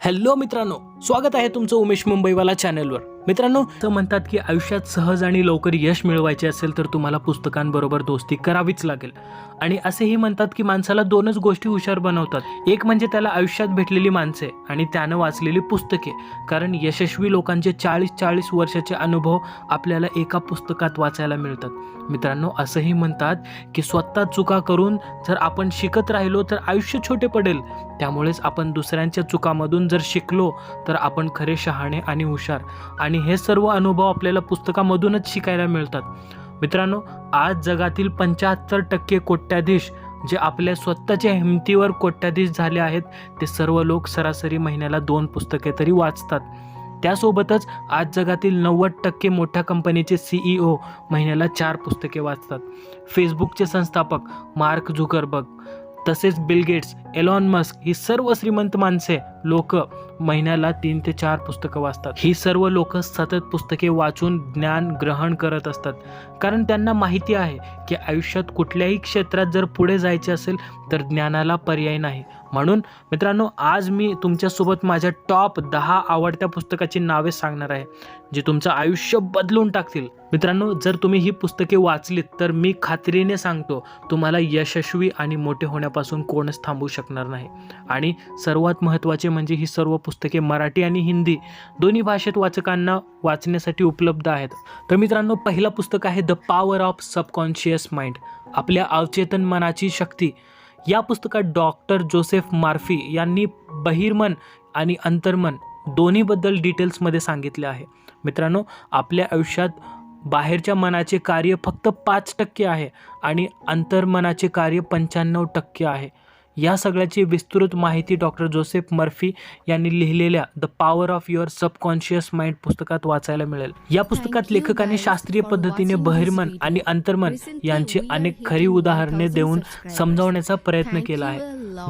Hello मित्रांनो, स्वागत आहे तुमचं उमेश मुंबईवाला चॅनलवर. मित्रांनो, असं म्हणतात की आयुष्यात सहज आणि लवकर यश मिळवायचे असेल तर तुम्हाला पुस्तकांबरोबर दोस्ती करावीच लागेल. आणि असेही म्हणतात की माणसाला दोनच गोष्टी हुशार बनवतात, एक म्हणजे त्याला आयुष्यात भेटलेली माणसे आणि त्यानं वाचलेली पुस्तके. कारण यशस्वी लोकांचे 40-40 वर्षाचे अनुभव आपल्याला एका पुस्तकात वाचायला मिळतात. मित्रांनो, असंही म्हणतात की स्वतः चुका करून जर आपण शिकत राहिलो तर आयुष्य छोटे पडेल. त्यामुळेच आपण दुसऱ्यांच्या चुकामधून जर शिकलो तर आपण खरे शहाणे आणि हुशार. आणि हे सर्व अनुभव आपल्याला पुस्तकामधूनच शिकायला मिळतात. मित्रांनो, आज जगातील 75% कोट्याधीश जे आपल्या स्वतःच्या हिमतीवर कोट्याधीश झाले आहेत, ते सर्व लोक सरासरी महिन्याला 2 पुस्तके तरी वाचतात. त्यासोबतच आज जगातील 90% मोठ्या कंपनीचे CEO महिन्याला 4 पुस्तके वाचतात. फेसबुकचे संस्थापक मार्क झुकरबर्ग, तसेच बिल गेट्स, एलॉन मस्क ही सर्व श्रीमंत माणसे लोक महिन्याला 3 ते 4 पुस्तकं वाचतात. ही सर्व लोक सतत पुस्तके वाचून ज्ञान ग्रहण करत असतात. कारण त्यांना माहिती आहे की आयुष्यात कुठल्याही क्षेत्रात जर पुढे जायचे असेल तर ज्ञानाला पर्याय नाही. म्हणून मित्रांनो, आज मी तुमच्यासोबत माझ्या टॉप 10 आवडत्या पुस्तकाची नावे सांगणार आहे, जे तुमचं आयुष्य बदलून टाकतील. मित्रांनो, जर तुम्ही ही पुस्तके वाचलीत तर मी खात्रीने सांगतो, तुम्हाला यशस्वी आणि मोठे होण्यापासून कोणच थांबवू शकणार नाही. आणि सर्वात महत्त्वाचे म्हणजे ही सर्व पुस्तके मराठी आणि हिंदी दोन्ही भाषेत वाचकांना वाचण्यासाठी उपलब्ध आहेत. तर मित्रांनो, पहिलं पुस्तक आहे the power of subconscious mind, आपल्या अवचेतन मनाची शक्ती. या पुस्तकात डॉक्टर जोसेफ मार्फी यांनी बहिर्मन आणि अंतर्मन दोन्हीबद्दल डिटेल्समध्ये सांगितले आहे. मित्रांनो, आपल्या आयुष्यात बाहेरच्या मनाचे कार्य फक्त 5% आहे आणि अंतर्मनाचे कार्य 95% आहे. या सगळ्याची विस्तृत माहिती डॉक्टर जोसेफ मर्फी यांनी लिहिलेल्या the power of your subconscious mind पुस्तकात वाचायला मिळेल. या पुस्तकात लेखकाने शास्त्रीय पद्धतीने बहिर्मन आणि अंतर्मन यांची अनेक खरी उदाहरणे देऊन समजावण्याचा प्रयत्न केला आहे.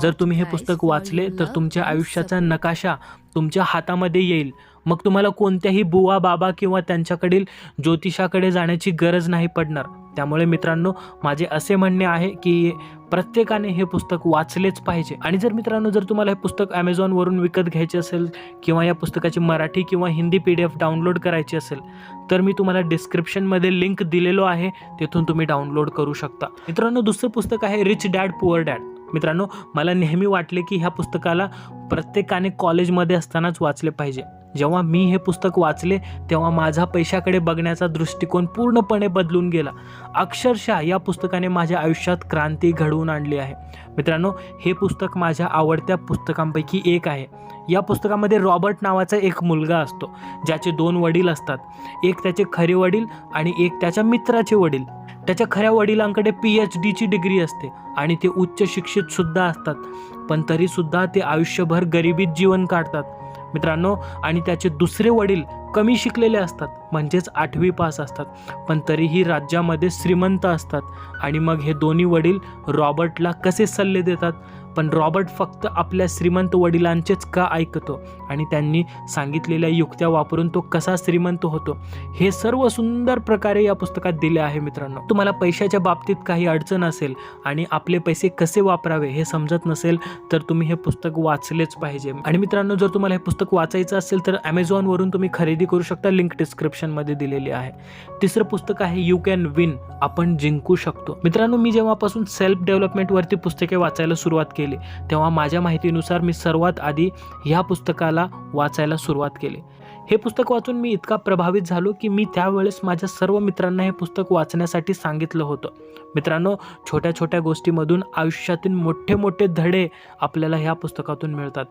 जर तुम्ही हे पुस्तक वाचले तर तुमच्या आयुष्याचा नकाशा तुमच्या हातामध्ये येईल. मग तुम्हाला कोणत्याही बुवा बाबा किंवा त्यांच्याकडील ज्योतिषाकडे जाण्याची गरज नाही पडणार. त्यामुळे मित्रांनो, माझे असे म्हणणे आहे की प्रत्येकाने हे पुस्तक वाचलेच पाहिजे. आणि जर तुम्हाला हे पुस्तक ॲमेझॉनवरून विकत घ्यायचे असेल किंवा या पुस्तकाची मराठी किंवा हिंदी PDF डाउनलोड करायची असेल तर मी तुम्हाला डिस्क्रिप्शनमध्ये लिंक दिलेलो आहे, तिथून तुम्ही डाउनलोड करू शकता. मित्रांनो, दुसरं पुस्तक आहे रिच डॅड पुअर डॅड. मित्रांनो, मला नेहमी वाटले की ह्या पुस्तकाला प्रत्येकाने कॉलेजमध्ये असतानाच वाचले पाहिजे. जेव्हा मी हे पुस्तक वाचले तेव्हा माझा पैशाकडे बघण्याचा दृष्टिकोन पूर्णपणे बदलून गेला. अक्षरशः या पुस्तकाने माझ्या आयुष्यात क्रांती घडवून आणली आहे. मित्रांनो, हे पुस्तक माझ्या आवडत्या पुस्तकांपैकी एक आहे. या पुस्तकामध्ये रॉबर्ट नावाचा एक मुलगा असतो, ज्याचे 2 वडील असतात. एक त्याचे खरे वडील आणि एक त्याच्या मित्राचे वडील. त्याच्या खऱ्या वडिलांकडे PhDची डिग्री असते आणि ते उच्च शिक्षित सुद्धा असतात, पण तरीसुद्धा ते आयुष्यभर गरिबीत जीवन काढतात. मित्रांनो, आणि त्याचे दुसरे वडील कमी शिकलेले असतात, म्हणजेच 8वी पास असतात, पण तरीही राज्यामध्ये श्रीमंत असतात. आणि मग हे दोन्ही वडील रॉबर्टला कसे सल्ले देतात, पण रॉबर्ट फक्त आपल्या श्रीमंत वडिलांचेच का ऐकतो आणि त्यांनी सांगितलेल्या युक्त्या वापरून तो कसा श्रीमंत होतो, हे सर्व सुंदर प्रकारे या पुस्तकात दिले आहे. मित्रांनो, तुम्हाला पैशाच्या बाबतीत काही अडचण असेल आणि आपले पैसे कसे वापरावे हे समजत नसेल तर तुम्ही हे पुस्तक वाचलेच पाहिजे. आणि मित्रांनो, जर तुम्हाला हे पुस्तक वाचायचं असेल तर ॲमेझॉनवरून तुम्ही खरेदी करू शकता, लिंक डिस्क्रिप्शनमध्ये दिलेली आहे. तिसरं पुस्तक आहे यू कॅन विन, आपण जिंकू शकतो. मित्रांनो, मी जेव्हापासून सेल्फ डेव्हलपमेंटवरती पुस्तके वाचायला सुरुवात केली तेव्हा माझ्या माहितीनुसार मी सर्वात आधी ह्या पुस्तकाला वाचायला सुरुवात केली. हे पुस्तक वाचून मी इतका प्रभावित झालो की मी त्यावेळेस माझ्या सर्व मित्रांना हे पुस्तक वाचण्यासाठी सांगितलं होतं. मित्रांनो, छोट्या छोट्या गोष्टीमधून आयुष्यातील मोठे मोठे धडे आपल्याला ह्या पुस्तकातून मिळतात.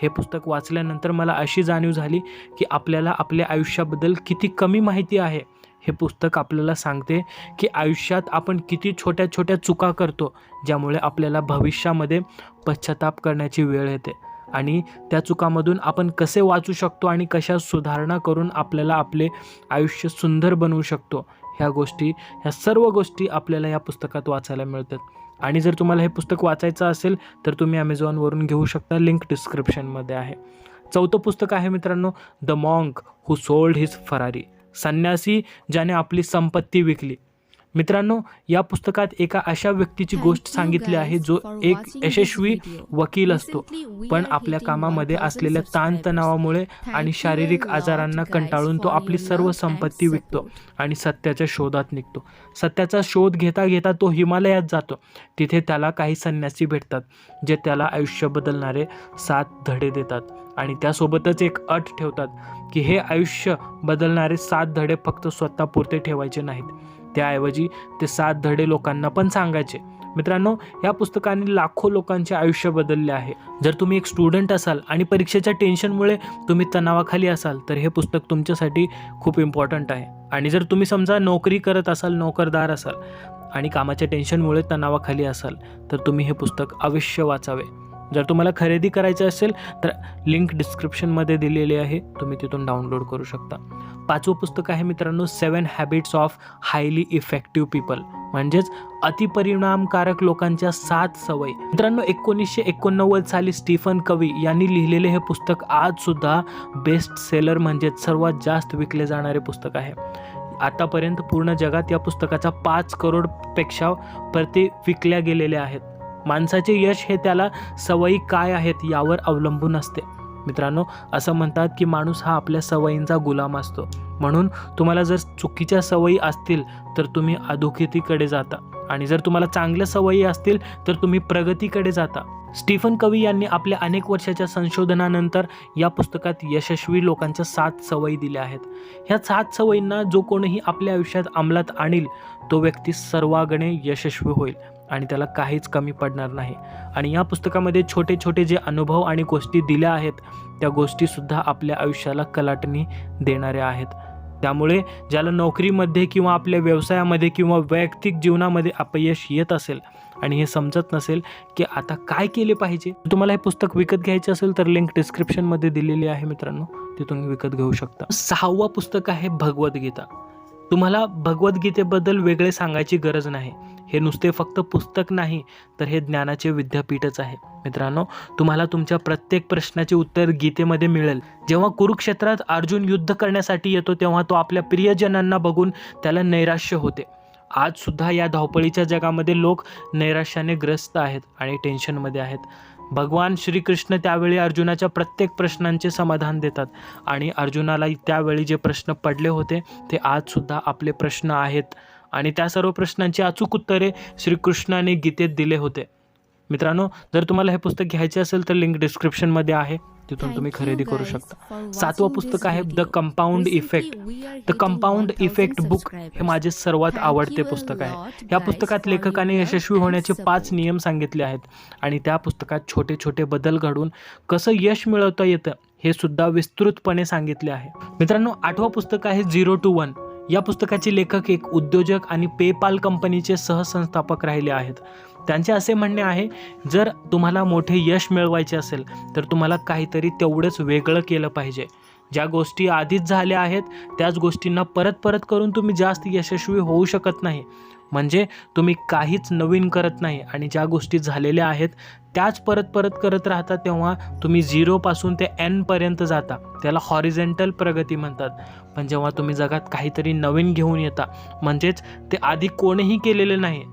हे पुस्तक वाचल्यानंतर मला अशी जाणीव झाली की आपल्याला आपल्या आयुष्याबद्दल किती कमी माहिती आहे. हे पुस्तक आपल्याला सांगते की आयुष्यात आपण किती छोट्या छोट्या चुका करतो, ज्यामुळे आपल्याला भविष्यामध्ये पश्चाताप करण्याची वेळ येते. आणि त्या चुकामधून आपण कसे वाचू शकतो आणि कशा सुधारणा करून आपल्याला आपले आयुष्य सुंदर बनवू शकतो, ह्या सर्व गोष्टी आपल्याला या पुस्तकात वाचायला मिळतात. आणि जर तुम्हाला हे पुस्तक वाचायचं असेल तर तुम्ही ॲमेझॉनवरून घेऊ शकता, लिंक डिस्क्रिप्शनमध्ये आहे. चौथं पुस्तक आहे मित्रांनो the monk who sold his Ferrari, संन्यासी ज्याने आपली संपत्ती विकली. मित्रांनो, या पुस्तकात एका अशा व्यक्तीची गोष्ट सांगितली आहे जो एक यशस्वी वकील असतो, पण आपल्या कामामध्ये असलेल्या ताणतणावामुळे आणि शारीरिक आजारांना कंटाळून तो आपली सर्व संपत्ती विकतो आणि सत्याच्या शोधात निघतो. सत्याचा शोध घेता घेता तो हिमालयात जातो. तिथे त्याला काही संन्यासी भेटतात जे त्याला आयुष्य बदलणारे 7 धडे देतात आणि त्यासोबतच एक अट ठेवतात की हे आयुष्य बदलणारे 7 धडे फक्त स्वतःपुरते ठेवायचे नाहीत, त्याऐवजी ते 7 धडे लोकांना पण सांगायचे. मित्रांनो, या पुस्तकाने लाखो लोकांचे आयुष्य बदलले आहे. जर तुम्ही एक स्टुडंट असाल आणि परीक्षेच्या टेन्शनमुळे तुम्ही तणावाखाली असाल तर हे पुस्तक तुमच्यासाठी खूप इम्पॉर्टंट आहे. आणि जर तुम्ही समजा नोकरी करत असाल, नोकरदार असाल आणि कामाच्या टेन्शनमुळे तणावाखाली असाल तर तुम्ही हे पुस्तक अवश्य वाचावे. जर तुम्हाला खरेदी करायचं असेल तर लिंक डिस्क्रिप्शनमध्ये दिलेली आहे, तुम्ही तिथून डाउनलोड करू शकता. 5वं पुस्तक आहे मित्रांनो 7 habits of highly effective people, म्हणजेच अतिपरिणामकारक लोकांच्या 7 सवयी. मित्रांनो, 1989 साली स्टीफन कवी यांनी लिहिलेले हे पुस्तक आजसुद्धा बेस्ट सेलर म्हणजेच सर्वात जास्त विकले जाणारे पुस्तक आहे. आतापर्यंत पूर्ण जगात या पुस्तकाचा 5 करोडपेक्षा प्रती विकल्या गेलेल्या आहेत. माणसाचे यश हे त्याला सवयी काय आहेत यावर अवलंबून असते. मित्रांनो, असं म्हणतात की माणूस हा आपल्या सवयींचा गुलाम असतो. म्हणून तुम्हाला जर चुकीच्या सवयी असतील तर तुम्ही अधोगतीकडे जाता आणि जर तुम्हाला चांगल्या सवयी असतील तर तुम्ही प्रगतीकडे जाता. स्टीफन कवी यांनी आपल्या अनेक वर्षाच्या संशोधनानंतर या पुस्तकात यशस्वी लोकांच्या 7 सवयी दिल्या आहेत. ह्या 7 सवयींना जो कोणीही आपल्या आयुष्यात अंमलात आणील तो व्यक्ती सर्वांगणे यशस्वी होईल आणि त्याला काहीच कमी पडणार नाही. आणि या पुस्तकामध्ये छोटे छोटे जे अनुभव आणि गोष्टी दिल्या आहेत त्या गोष्टीसुद्धा आपल्या आयुष्याला कलाटणी देणाऱ्या आहेत. त्यामुळे ज्याला नोकरीमध्ये किंवा आपल्या व्यवसायामध्ये किंवा वैयक्तिक जीवनामध्ये अपयश येत असेल आणि हे समजत नसेल की आता काय केले पाहिजे, तुम्हाला हे पुस्तक विकत घ्यायचे असेल तर लिंक डिस्क्रिप्शनमध्ये दिलेली आहे मित्रांनो, तिथून विकत घेऊ शकता. 6वं पुस्तक आहे भगवद्गीता. तुम्हाला भगवद्गीतेबद्दल वेगळे सांगायची गरज नाही. हे नुसते फक्त पुस्तक नाही तर हे ज्ञानाचे विद्यापीठच आहे. मित्रांनो, तुम्हाला तुमच्या प्रत्येक प्रश्नाचे उत्तर गीतेमध्ये मिळेल. जेव्हा कुरुक्षेत्रात अर्जुन युद्ध करण्यासाठी येतो तेव्हा तो आपल्या प्रियजनांना बघून त्याला नैराश्य होते. आज सुद्धा या धावपळीच्या जगामध्ये लोक नैराश्याने ग्रस्त आहेत आणि टेन्शनमध्ये आहेत. भगवान श्रीकृष्ण त्यावेळी अर्जुनाच्या प्रत्येक प्रश्नांचे समाधान देतात आणि अर्जुनाला त्यावेळी जे प्रश्न पडले होते ते आजसुद्धा आपले प्रश्न आहेत आणि त्या सर्व प्रश्नांची अचूक उत्तरे श्रीकृष्णाने गीतेत दिले होते. मित्रांनो, जर तुम्हाला हे पुस्तक घ्यायचे असेल तर लिंक डिस्क्रिप्शनमध्ये आहे, तिथून तुम्ही खरेदी करू शकता. 7वं पुस्तक आहे the compound effect. The compound effect book हे माझे सर्वात आवडते पुस्तक आहे. या पुस्तकात लेखकाने यशस्वी होण्याचे 5 नियम सांगितले आहेत आणि त्या पुस्तकात छोटे छोटे बदल घडून कसं यश मिळवता येतं हे सुद्धा विस्तृतपणे सांगितले आहे. मित्रांनो, 8वं पुस्तक आहे 0 to 1. या पुस्तकाचे लेखक एक उद्योजक आणि पेपाल कंपनीचे सहसंस्थापक राहिले आहेत. त्यांचे असे म्हणणे आहे, जर तुम्हाला मोठे यश मिळवायचे असेल तर तुम्हाला काहीतरी तेवढंच वेगळं केलं पाहिजे. ज्या गोष्टी आधीच झाल्या आहेत त्याच गोष्टींना परत परत करून तुम्ही जास्त यशस्वी होऊ शकत नाही. म्हणजे तुम्ही काहीच नवीन करत नाही आणि ज्या गोष्टी झालेल्या आहेत त्याच परत परत करत राहता तेव्हा तुम्ही 0 पासून ते N पर्यंत जाता. त्याला हॉरिझॉन्टल प्रगती म्हणतात. पण जेव्हा तुम्ही जगात काहीतरी नवीन घेऊन येता म्हणजेच ते आधी कोणीही केलेले नाही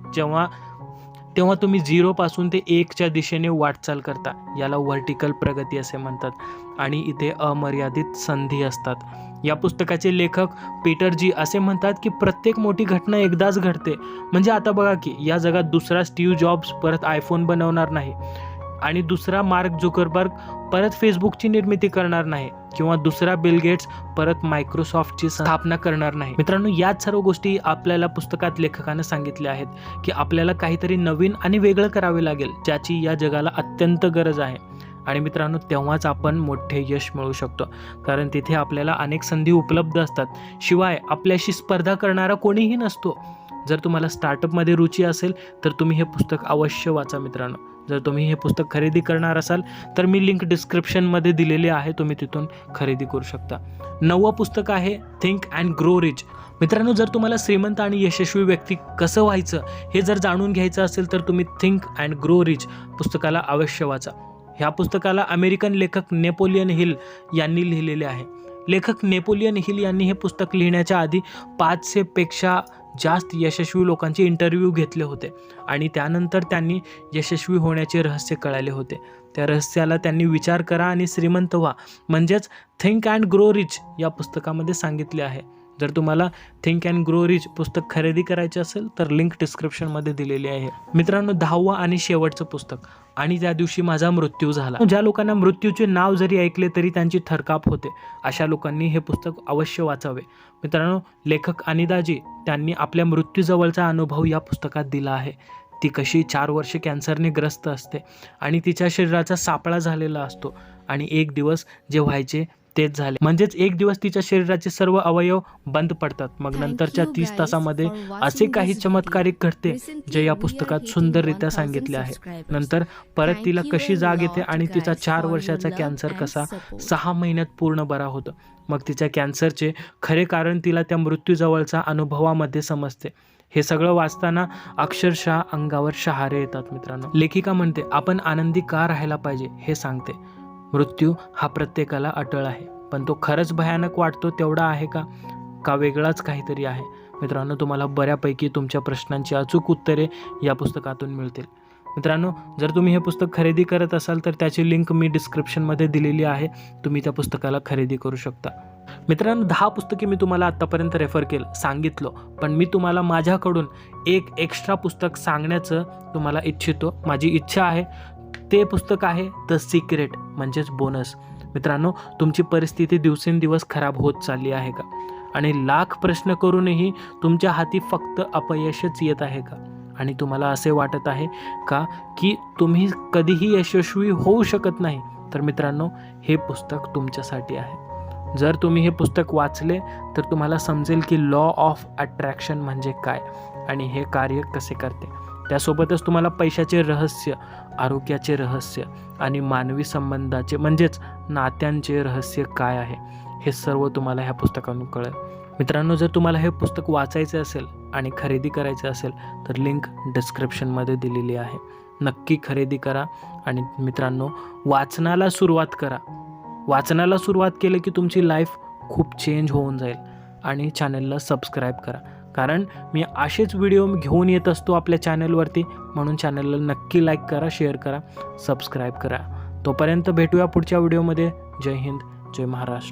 तेव्हा तुम्ही 0 पासून ते 1च्या दिशेने वाटचाल करता. याला व्हर्टिकल प्रगती असे म्हणतात आणि इथे अमर्यादित संधी असतात. या पुस्तकाचे लेखक पीटर जी असे म्हणतात की प्रत्येक मोठी घटना एकदाच घडते. म्हणजे आता बघा की या जगात दुसरा स्टीव्ह जॉब्स परत आयफोन बनवणार नाही आणि दुसरा मार्क झुकरबर्ग परत फेसबुकची निर्मिती करणार नाही किंवा दुसरा बिल गेट्स परत मायक्रोसॉफ्टची स्थापना करणार नाही. मित्रांनो, याच सर्व गोष्टी आपल्याला पुस्तकात लेखकाने सांगितल्या आहेत की आपल्याला काहीतरी नवीन आणि वेगळं करावे लागेल ज्याची या जगाला अत्यंत गरज आहे. आणि मित्रांनो, तेव्हाच आपण मोठे यश मिळवू शकतो, कारण तिथे आपल्याला अनेक संधी उपलब्ध असतात. शिवाय आपल्याशी स्पर्धा करणारा कोणीही नसतो. जर तुम्हाला स्टार्टअपमध्ये रुची असेल तर तुम्ही हे पुस्तक अवश्य वाचा. मित्रांनो, जर तुम्ही हे पुस्तक खरेदी करणार असाल तर मी लिंक डिस्क्रिप्शनमध्ये दिलेली आहे, तुम्ही तिथून खरेदी करू शकता. 9वं पुस्तक आहे थिंक अँड ग्रो रिच. मित्रांनो, जर तुम्हाला श्रीमंत आणि यशस्वी व्यक्ती कसं व्हायचं हे जर जाणून घ्यायचं असेल तर तुम्ही थिंक अँड ग्रो रिच पुस्तकाला अवश्य वाचा. ह्या पुस्तकाला अमेरिकन लेखक नेपोलियन हिल यांनी लिहिलेले आहे. लेखक नेपोलियन हिल यांनी हे पुस्तक लिहिण्याच्या आधी 500 पेक्षा जास्त यशस्वी लोकांचे इंटरव्ह्यू घेतले होते आणि त्यानंतर त्यांनी यशस्वी होण्याचे रहस्य कळाले होते. त्या रहस्याला त्यांनी विचार करा आणि श्रीमंत व्हा म्हणजेच थिंक अँड ग्रो रिच या पुस्तकामध्ये सांगितले आहे. जर तुम्हाला थिंक अँड ग्रो रिच पुस्तक खरेदी करायचे असेल तर लिंक डिस्क्रिप्शनमध्ये दिलेली आहे. मित्रांनो, 10वं आणि शेवटचं पुस्तक, आणि त्या दिवशी माझा मृत्यू झाला. ज्या लोकांना मृत्यूचे नाव जरी ऐकले तरी त्यांची थरकाप होते, अशा लोकांनी हे पुस्तक अवश्य वाचावे. मित्रांनो, लेखक अनिदाजी त्यांनी आपल्या मृत्यूजवळचा अनुभव या पुस्तकात दिला आहे. ती कशी 4 वर्षे कॅन्सरने ग्रस्त असते आणि तिच्या शरीराचा सापळा झालेला असतो आणि एक दिवस जे व्हायचे तेच झाले. म्हणजेच एक दिवस तिच्या शरीराचे सर्व अवयव बंद पडतात. मग नंतरच्या 30 तासामध्ये असे काही चमत्कारिक घडते जे या पुस्तकात सुंदररित्या सांगितले आहे. नंतर परत तिला कशी जाग येते आणि तिचा 4 वर्षाचा कॅन्सर कसा 6 महिन्यात पूर्ण बरा होतो. मग तिच्या कॅन्सरचे खरे कारण तिला त्या मृत्यूजवळच्या अनुभवामध्ये समजते. हे सगळं वाचताना अक्षरशः अंगावर शहारे येतात. मित्रांनो, लेखिका म्हणते आपण आनंदी का राहायला पाहिजे हे सांगते. मृत्यू हा प्रत्येकाला अटळ आहे, पण तो खरंच भयानक वाटतो तेवढा आहे का वेगळाच काहीतरी आहे. मित्रांनो, तुम्हाला बऱ्यापैकी तुमच्या प्रश्नांची अचूक उत्तरे या पुस्तकातून मिळतील. मित्रांनो, जर तुम्ही हे पुस्तक खरेदी करत असाल तर त्याची लिंक मी डिस्क्रिप्शनमध्ये दिलेली आहे. तुम्ही त्या पुस्तकाला खरेदी करू शकता. मित्रांनो, 10 पुस्तके मी तुम्हाला आत्तापर्यंत रेफर सांगितलं, पण मी तुम्हाला माझ्याकडून एक एक्स्ट्रा पुस्तक सांगण्याचं तुम्हाला इच्छितो. माझी इच्छा आहे ते पुस्तक आहे द सिक्रेट म्हणजेच बोनस. मित्रांनो, तुमची परिस्थिती दिवसेंदिवस खराब होत चालली आहे का? आणि लाख प्रश्न करूनही तुमच्या हाती फक्त अपयशच येत आहे का? आणि तुम्हाला असे वाटत आहे का की तुम्ही कधीही यशस्वी होऊ शकत नाही? तर मित्रांनो, हे पुस्तक तुमच्यासाठी आहे. जर तुम्ही हे पुस्तक वाचले तर तुम्हाला समजेल की लॉ ऑफ अट्रॅक्शन म्हणजे काय आणि हे कार्य कसे करते. त्यासोबतच तुम्हाला पैशाचे रहस्य, आरोग्याचे रहस्य आणि मानवी संबंधाचे म्हणजेच नात्यांचे रहस्य काय आहे हे सर्व तुम्हाला ह्या पुस्तकातून कळेल. मित्रांनो, जर तुम्हाला हे पुस्तक वाचायचे असेल आणि खरेदी करायचे असेल तर लिंक डिस्क्रिप्शनमध्ये दिलेली आहे. नक्की खरेदी करा आणि मित्रांनो, वाचनाला सुरुवात करा. वाचनाला सुरुवात केली की तुमची लाईफ खूप चेंज होऊन जाईल. आणि चॅनलला सबस्क्राईब करा, कारण मी असेच व्हिडिओ घेऊन येत असतो आपल्या चॅनलवरती. म्हणून चॅनलला नक्की लाईक करा, शेअर करा, सबस्क्राईब करा. तोपर्यंत भेटूया पुढच्या व्हिडिओमध्ये. जय हिंद, जय महाराष्ट्र.